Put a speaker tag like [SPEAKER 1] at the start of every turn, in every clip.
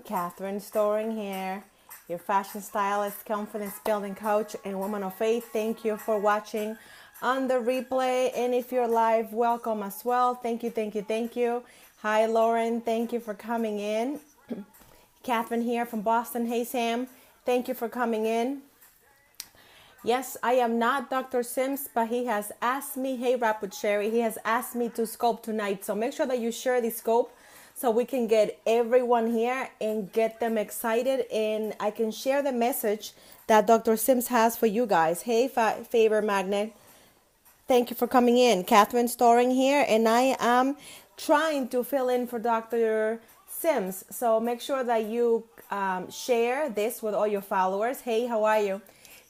[SPEAKER 1] Catherine Storing here, your fashion stylist, confidence building coach, and woman of faith. Thank you for watching on the replay. And if you're live, welcome as well. Thank you, thank you, thank you. Hi, Lauren. Thank you for coming in. Catherine here from Boston. Hey, Sam. Thank you for coming in. Yes, I am not Dr. Sims, but he has asked me, hey, Rap with Sherry, he has asked me to scope tonight. So make sure that you share the scope so we can get everyone here and get them excited. And I can share the message that Dr. Sims has for you guys. Hey, Favor Magnet. Thank you for coming in. Catherine Storing here, and I am trying to fill in for Dr. Sims. So make sure that you share this with all your followers. Hey, how are you?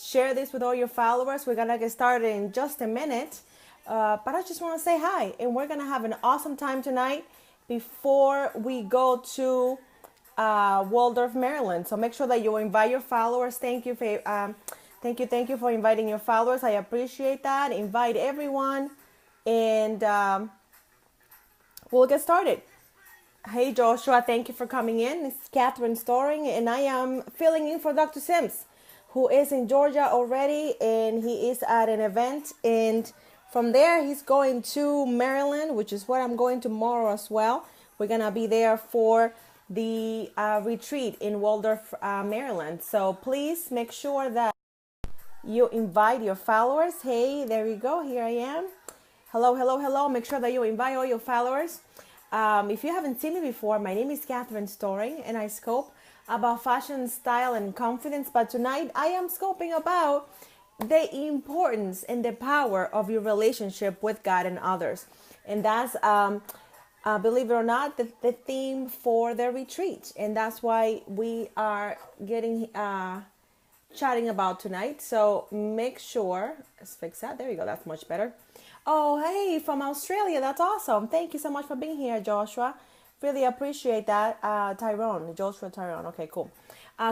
[SPEAKER 1] Share this with all your followers. We're gonna get started in just a minute, but I just want to say hi, and we're gonna have an awesome time tonight before we go to Waldorf, Maryland. So make sure that you invite your followers. Thank you for inviting your followers. I appreciate that. Invite everyone, and we'll get started. Hey, Joshua, thank you for coming in. It's Catherine Storing, and I am filling in for Dr. Sims, who is in Georgia already, and he is at an event. And from there, he's going to Maryland, which is where I'm going tomorrow as well. We're going to be there for the retreat in Waldorf, Maryland. So please make sure that you invite your followers. Hey, there we go. Here I am. Hello, hello, hello. Make sure that you invite all your followers. If you haven't seen me before, my name is Catherine Storing, and I scope about fashion, style, and confidence. But tonight I am scoping about the importance and the power of your relationship with God and others. And that's, believe it or not, the theme for the retreat. And that's why we are getting chatting about tonight. So make sure, let's fix that. There you go. That's much better. Oh, hey, from Australia. That's awesome. Thank you so much for being here, Joshua. Really appreciate that. Joshua Tyrone. Okay, cool.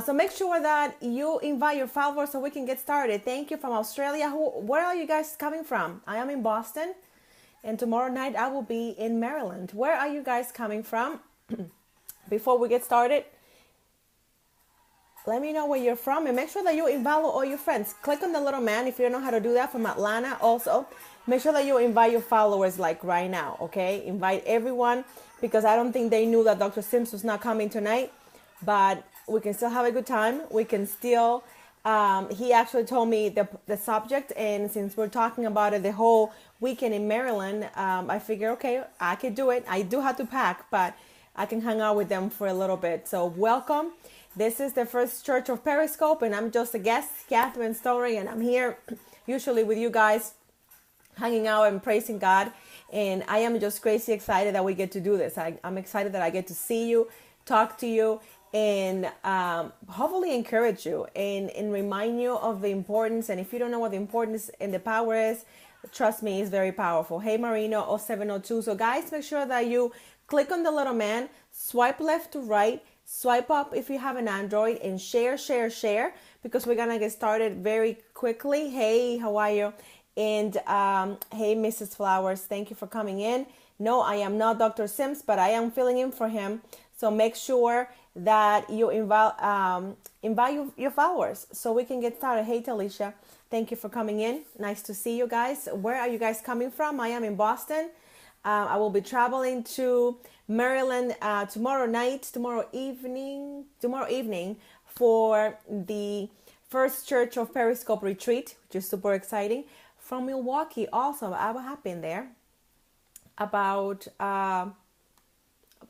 [SPEAKER 1] So make sure that you invite your followers so we can get started. Thank you from Australia. Where are you guys coming from? I am in Boston, and tomorrow night I will be in Maryland. Where are you guys coming from? Before we get started, let me know where you're from, and make sure that you invite all your friends. Click on the little man if you don't know how to do that, from Atlanta. Also, make sure that you invite your followers like right now, okay? Invite everyone, because I don't think they knew that Dr. Sims was not coming tonight, but we can still have a good time. We can still, he actually told me the subject, and since we're talking about it the whole weekend in Maryland, I figure, okay, I could do it. I do have to pack, but I can hang out with them for a little bit. So welcome. This is the first church of Periscope, and I'm just a guest, Catherine Storing, and I'm here usually with you guys, hanging out and praising God. And I am just crazy excited that we get to do this. I'm excited that I get to see you, talk to you, and hopefully encourage you and remind you of the importance. And if you don't know what the importance and the power is, trust me, it's very powerful. Hey, Marino 0702. So guys, make sure that you click on the little man, swipe left to right, swipe up if you have an Android, and share, because we're going to get started very quickly. Hey, how are you? And hey, Mrs. Flowers, thank you for coming in. No, I am not Dr. Sims, but I am filling in for him. So make sure that you invite your followers so we can get started. Hey, Talisha, thank you for coming in. Nice to see you guys. Where are you guys coming from? I am in Boston. I will be traveling to Maryland tomorrow evening for the first Church of Periscope retreat, which is super exciting. From Milwaukee, also, I have been there about a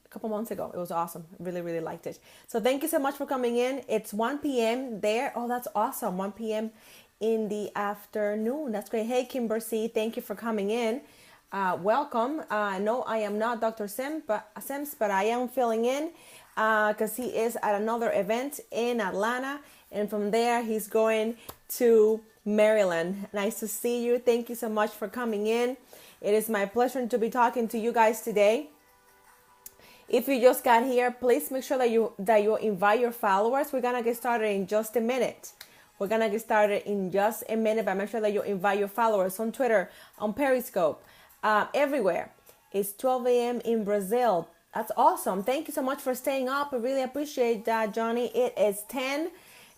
[SPEAKER 1] couple months ago. It was awesome. Really, really liked it. So thank you so much for coming in. It's 1 p.m. there. Oh, that's awesome. 1 p.m. in the afternoon. That's great. Hey, Kimber C, thank you for coming in. Welcome. No, I am not Dr. Sims, but I am filling in because he is at another event in Atlanta, and from there he's going to Maryland. Nice to see you. Thank you so much for coming in. It is my pleasure to be talking to you guys today. If you just got here, please make sure that you invite your followers. We're gonna get started in just a minute. But make sure that you invite your followers on Twitter, on Periscope, everywhere. It's 12 a.m. in Brazil, That's awesome. Thank you so much for staying up. I really appreciate that, Johnny. It is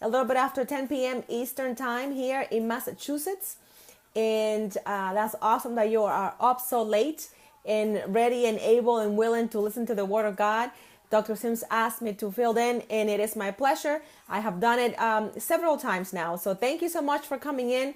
[SPEAKER 1] a little bit after 10 p.m. Eastern time here in Massachusetts. And that's awesome that you are up so late and ready and able and willing to listen to the Word of God. Dr. Sims asked me to fill in, and it is my pleasure. I have done it several times now. So thank you so much for coming in.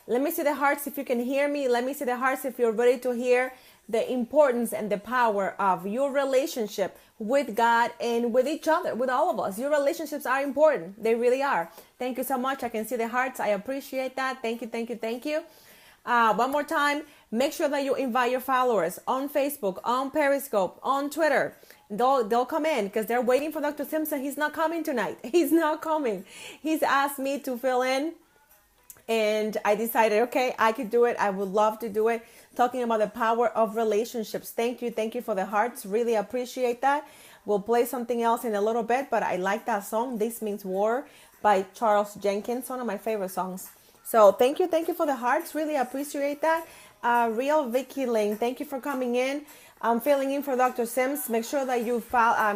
[SPEAKER 1] Let me see the hearts if you can hear me. Let me see the hearts if you're ready to hear the importance and the power of your relationship with God and with each other, with all of us. Your relationships are important. They really are. Thank you so much. I can see the hearts. I appreciate that. Thank you, thank you, thank you. One more time, make sure that you invite your followers on Facebook, on Periscope, on Twitter. They'll come in because they're waiting for Dr. Simpson. He's not coming tonight. He's not coming. He's asked me to fill in. And I decided, okay, I could do it. I would love to do it. Talking about the power of relationships. Thank you. Thank you for the hearts. Really appreciate that. We'll play something else in a little bit, but I like that song. This Means War by Charles Jenkins. One of my favorite songs. So thank you. Thank you for the hearts. Really appreciate that. Real Vicky Ling, thank you for coming in. I'm filling in for Dr. Sims. Make sure that you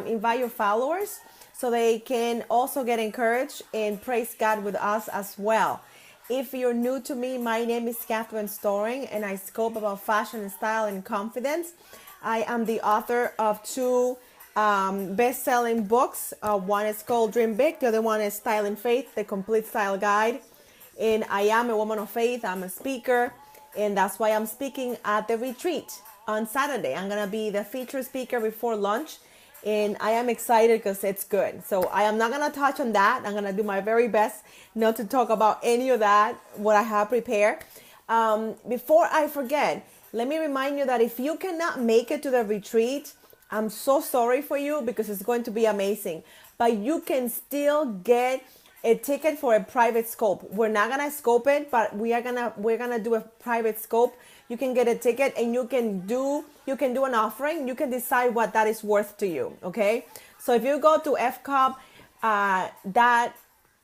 [SPEAKER 1] invite your followers so they can also get encouraged and praise God with us as well. If you're new to me, my name is Catherine Storing, and I scope about fashion and style and confidence. I am the author of two best-selling books. One is called Dream Big. The other one is Style and Faith, the complete style guide. And I am a woman of faith. I'm a speaker, and that's why I'm speaking at the retreat on Saturday. I'm going to be the featured speaker before lunch. And I am excited because it's good. So I am not going to touch on that. I'm going to do my very best not to talk about any of that, what I have prepared. Before I forget, let me remind you that if you cannot make it to the retreat, I'm so sorry for you because it's going to be amazing. But you can still get a ticket for a private scope. We're not going to scope it, but we're going to do a private scope. You can get a ticket and you can do an offering. You can decide what that is worth to you. Okay. So if you go to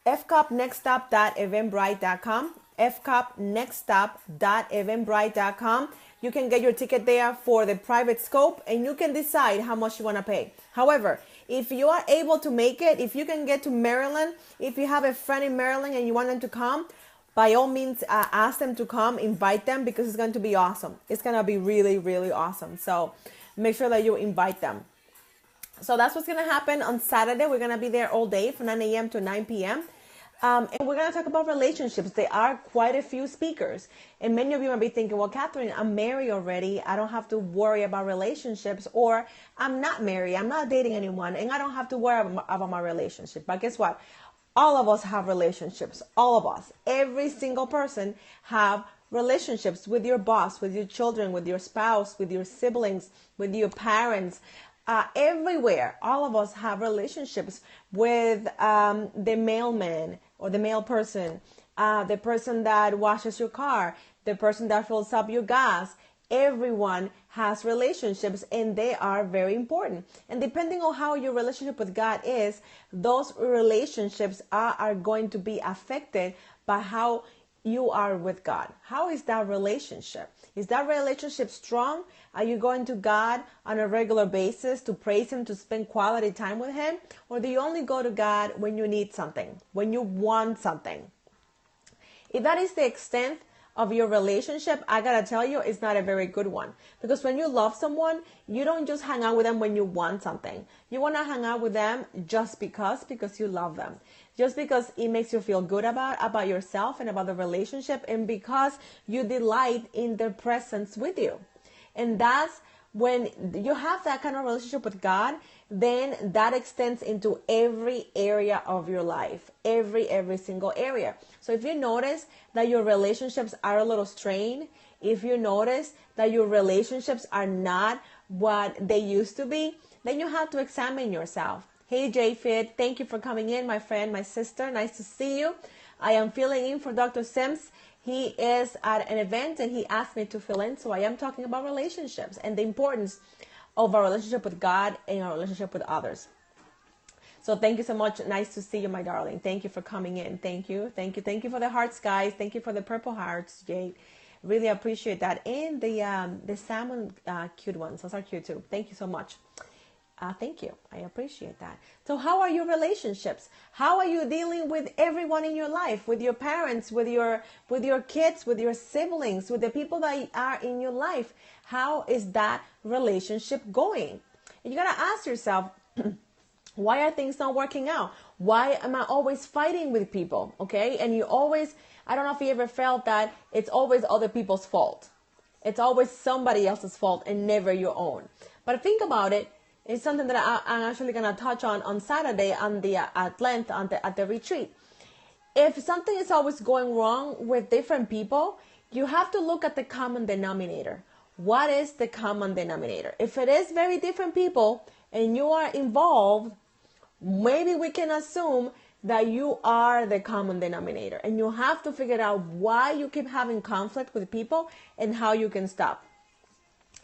[SPEAKER 1] fcopnextstop.eventbrite.com, fcopnextstop.eventbrite.com, you can get your ticket there for the private scope and you can decide how much you want to pay. However, if you are able to make it, if you can get to Maryland, if you have a friend in Maryland and you want them to come, by all means, ask them to come, invite them because it's going to be awesome. It's going to be really, really awesome. So make sure that you invite them. So that's what's going to happen on Saturday. We're going to be there all day from 9 a.m. to 9 p.m. And we're going to talk about relationships. There are quite a few speakers. And many of you might be thinking, well, Catherine, I'm married already. I don't have to worry about relationships. Or I'm not married. I'm not dating anyone. And I don't have to worry about my relationship. But guess what? All of us have relationships. All of us. Every single person have relationships with your boss, with your children, with your spouse, with your siblings, with your parents. Everywhere. All of us have relationships with the mailman or the mail person, the person that washes your car, the person that fills up your gas. Everyone has relationships and they are very important. And depending on how your relationship with God is, those relationships are going to be affected by how you are with God. How is that relationship? Is that relationship strong? Are you going to God on a regular basis to praise Him, to spend quality time with Him? Or do you only go to God when you need something, when you want something? If that is the extent of your relationship, I gotta tell you, it's not a very good one. Because when you love someone, you don't just hang out with them when you want something. You want to hang out with them just because you love them. Just because it makes you feel good about yourself and about the relationship, and because you delight in their presence with you. And that's when you have that kind of relationship with God, then that extends into every area of your life, every single area. So if you notice that your relationships are a little strained, if you notice that your relationships are not what they used to be, then you have to examine yourself. Hey, JFit, thank you for coming in, my friend, my sister. Nice to see you. I am filling in for Dr. Sims. He is at an event and he asked me to fill in. So I am talking about relationships and the importance of our relationship with God and our relationship with others. So thank you so much. Nice to see you, my darling. Thank you for coming in. Thank you. Thank you. Thank you for the hearts, guys. Thank you for the purple hearts, Jade. Really appreciate that. And the salmon cute ones. Those are cute too. Thank you so much. Thank you. I appreciate that. So how are your relationships? How are you dealing with everyone in your life, with your parents, with your kids, with your siblings, with the people that are in your life? How is that relationship going? And you got to ask yourself, why are things not working out? Why am I always fighting with people? Okay? And you always, I don't know if you ever felt that it's always other people's fault. It's always somebody else's fault and never your own. But think about it. It's something that I'm actually going to touch on Saturday on the at length at the retreat. If something is always going wrong with different people, you have to look at the common denominator. What is the common denominator? If it is very different people and you are involved, maybe we can assume that you are the common denominator, and you have to figure out why you keep having conflict with people and how you can stop.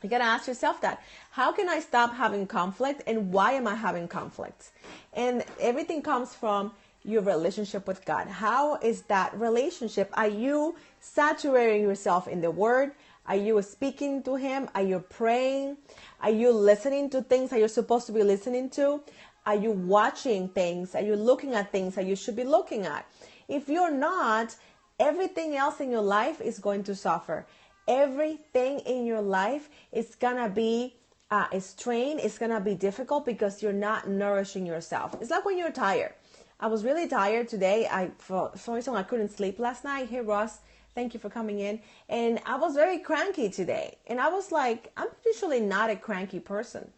[SPEAKER 1] You got to ask yourself that. How can I stop having conflict, and why am I having conflict? And everything comes from your relationship with God. How is that relationship? Are you saturating yourself in the Word? Are you speaking to Him? Are you praying? Are you listening to things that you're supposed to be listening to? Are you watching things? Are you looking at things that you should be looking at? If you're not, everything else in your life is going to suffer. Everything in your life is going to be a strain. It's going to be difficult because you're not nourishing yourself. It's like when you're tired. I was really tired today. For some reason, I couldn't sleep last night. Hey, Ross, thank you for coming in. And I was very cranky today. And I was like, I'm usually not a cranky person.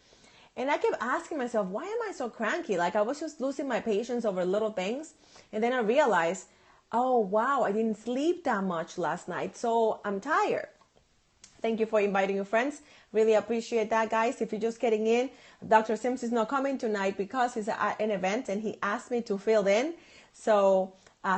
[SPEAKER 1] And I kept asking myself, why am I so cranky? Like I was just losing my patience over little things. And then I realized, oh, wow, I didn't sleep that much last night. So I'm tired. Thank you for inviting your friends. Really appreciate that, guys. If you're just getting in, Dr. Sims is not coming tonight because he's at an event and he asked me to fill in. So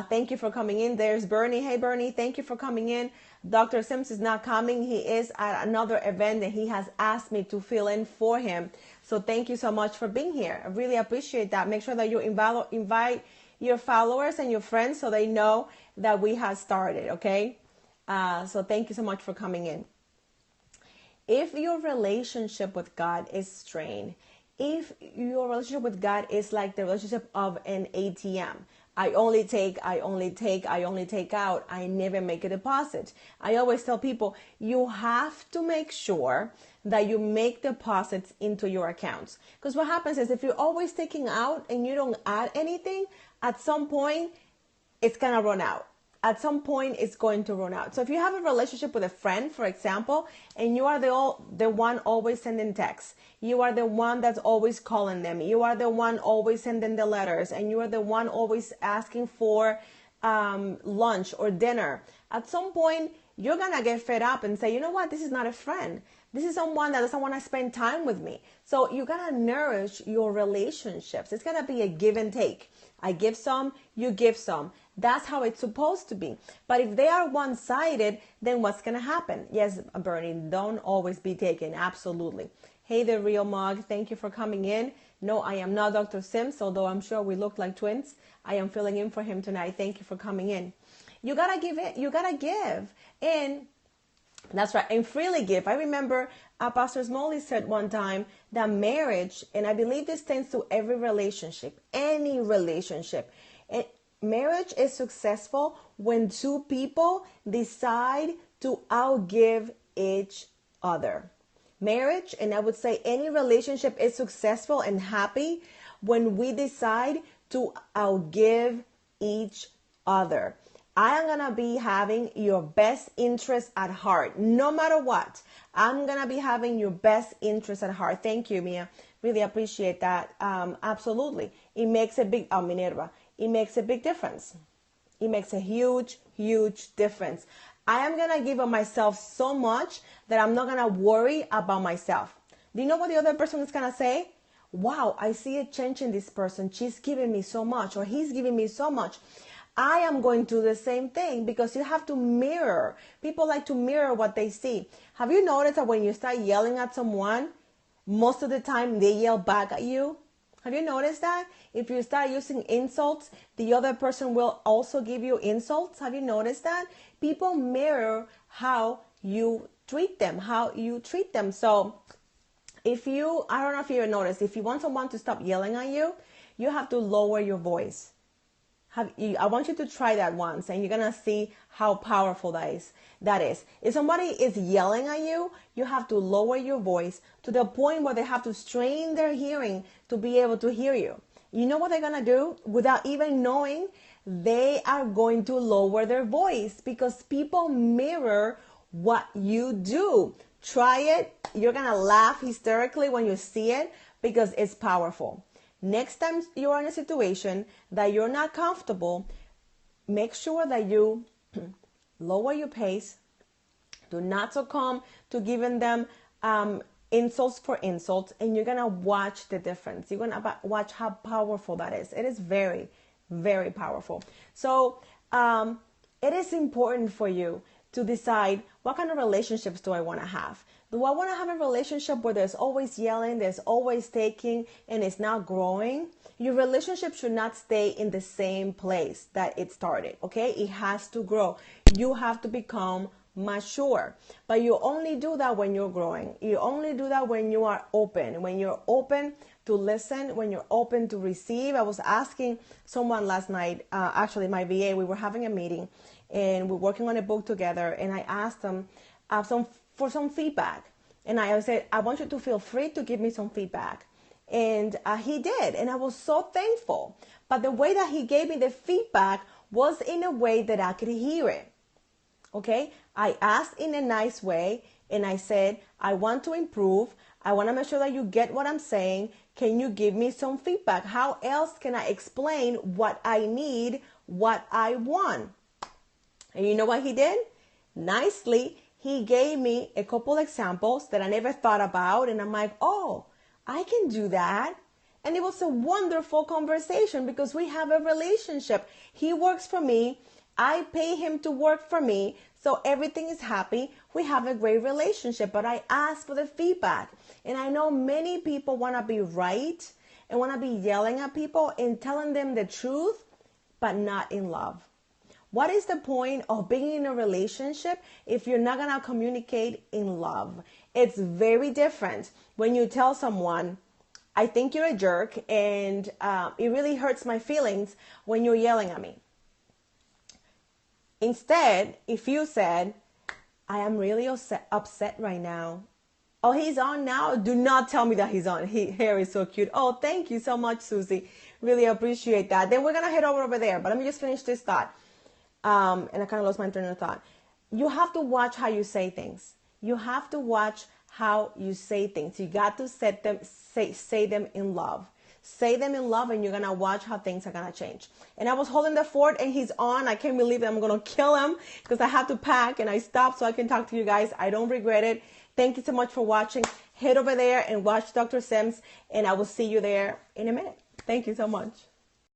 [SPEAKER 1] thank you for coming in. There's Bernie. Hey, Bernie, thank you for coming in. Dr. Sims is not coming. He is at another event and he has asked me to fill in for him. So thank you so much for being here. I really appreciate that. Make sure that you invite your followers and your friends so they know that we have started, okay? So thank you so much for coming in. If your relationship with God is strained, if your relationship with God is like the relationship of an ATM, I only take out. I never make a deposit. I always tell people, you have to make sure that you make deposits into your accounts. Because what happens is if you're always taking out and you don't add anything, at some point, it's going to run out. At some point, it's going to run out. So if you have a relationship with a friend, for example, and you are the one always sending texts, you are the one that's always calling them, you are the one always sending the letters, and you are the one always asking for lunch or dinner, at some point, you're going to get fed up and say, you know what, this is not a friend. This is someone that doesn't want to spend time with me. So you got to nourish your relationships. It's going to be a give and take. I give some, you give some. That's how it's supposed to be. But if they are one-sided, then what's going to happen? Yes, Bernie, don't always be taken. Absolutely. Hey, the real mug. Thank you for coming in. No, I am not Dr. Sims, although I'm sure we look like twins. I am filling in for him tonight. Thank you for coming in. You got to give it. You got to give. And that's right. And freely give. I remember Pastor Smalley said one time that marriage, and I believe this tends to every relationship, any relationship, marriage is successful when two people decide to outgive each other. Marriage, and I would say any relationship, is successful and happy when we decide to outgive each other. I am going to be having your best interest at heart, no matter what. I'm going to be having your best interest at heart. Thank you, Mia. Really appreciate that. Absolutely. It makes a big, Minerva. It makes a big difference. It makes a huge, huge difference. I am going to give of myself so much that I'm not going to worry about myself. Do you know what the other person is going to say? Wow, I see a change in this person. She's giving me so much, or he's giving me so much. I am going to do the same thing because you have to mirror. People like to mirror what they see. Have you noticed that when you start yelling at someone, most of the time they yell back at you? Have you noticed that? If you start using insults, the other person will also give you insults. Have you noticed that? People mirror how you treat them, So I don't know if you noticed, if you want someone to stop yelling at you, you have to lower your voice. I want you to try that once, and you're going to see how powerful that is. If somebody is yelling at you, you have to lower your voice to the point where they have to strain their hearing to be able to hear you. You know what they're going to do? Without even knowing, they are going to lower their voice, because people mirror what you do. Try it. You're going to laugh hysterically when you see it, because it's powerful. Next time you're in a situation that you're not comfortable, make sure that you lower your pace. Do not succumb to giving them insults for insults, and you're going to watch the difference. You're going to watch how powerful that is. It is very, very powerful. So it is important for you to decide, what kind of relationships do I want to have? Do I want to have a relationship where there's always yelling, there's always taking, and it's not growing? Your relationship should not stay in the same place that it started, okay? It has to grow. You have to become mature. But you only do that when you're growing. You only do that when you are open. When you're open to listen, when you're open to receive. I was asking someone last night, actually my VA, we were having a meeting, and we're working on a book together, and I asked them for some feedback. And I said, I want you to feel free to give me some feedback. And he did. And I was so thankful. But the way that he gave me the feedback was in a way that I could hear it. Okay? I asked in a nice way, and I said, I want to improve. I want to make sure that you get what I'm saying. Can you give me some feedback? How else can I explain what I need, what I want? And you know what he did? Nicely, he gave me a couple examples that I never thought about. And I'm like, oh, I can do that. And it was a wonderful conversation, because we have a relationship. He works for me. I pay him to work for me. So everything is happy. We have a great relationship. But I asked for the feedback. And I know many people want to be right and want to be yelling at people and telling them the truth, but not in love. What is the point of being in a relationship if you're not going to communicate in love? It's very different when you tell someone, I think you're a jerk, and it really hurts my feelings when you're yelling at me. Instead, if you said, I am really upset right now. Oh, he's on now? Do not tell me that he's on. Hair is so cute. Oh, thank you so much, Susie. Really appreciate that. Then we're going to head over there. But let me just finish this thought. And I kind of lost my train of thought. You have to watch how you say things. You have to watch how you say things. You got to say them in love. Say them in love, and you're going to watch how things are going to change. And I was holding the fort, and he's on. I can't believe it. I'm going to kill him because I have to pack, and I stopped so I can talk to you guys. I don't regret it. Thank you so much for watching. Head over there and watch Dr. Sims, and I will see you there in a minute. Thank you so much.